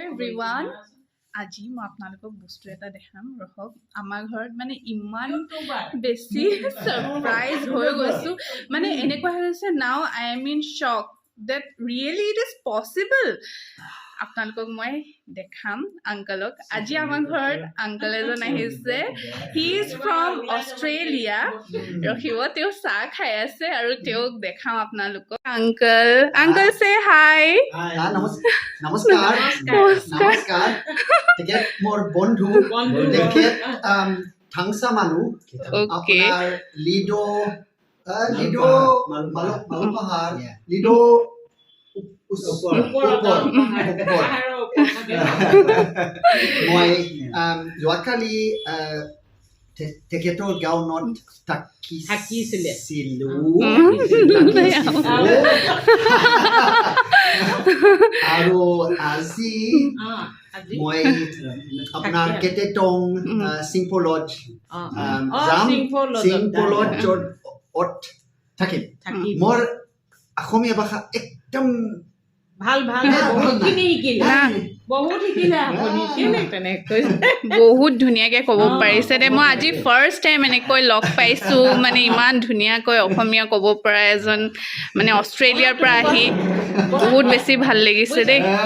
everyone আজি মই আপোনালোকক বস্তু এটা দেখাম ৰহক আমাৰ ঘৰত মানে ইমান বেছি সাৰপ্ৰাইজ হৈ গৈছো মানে এনেকুৱা হৈছে now I am in shock that really it is possible আপোনালোকক মই দেখাম আংকলক আজি আমাৰ ঘৰত আংকল এজন আহিছে he is from Australia ৰখিব তেওঁ চাহ খাই আছে আৰু তেওঁক দেখাম আপোনালোকক আংকল say hi নমস্কাৰ তেখেত মোৰ বন্ধু তেখেত থাংছা মানুহ আপোনাৰ লিডো মালপাহাৰ লিডো মই যোৱাকালি তেখেতৰ গাঁৱত থাকিছিলো আৰু আজি মই আপোনাৰ কেটেটং চিংপলত যাম চিংপলত থাকিম মোৰ অসমীয়া ভাষা একদম ভাল বহুত ধুনীয়াকৈ ক'ব পাৰিছে দে মই আজি ফাৰ্ষ্ট টাইম এনেকৈ লগ পাইছোঁ মানে ইমান ধুনীয়াকৈ অসমীয়া ক'ব পৰা এজন মানে অষ্ট্ৰেলিয়াৰ পৰা আহি বহুত বেছি ভাল লাগিছে দেই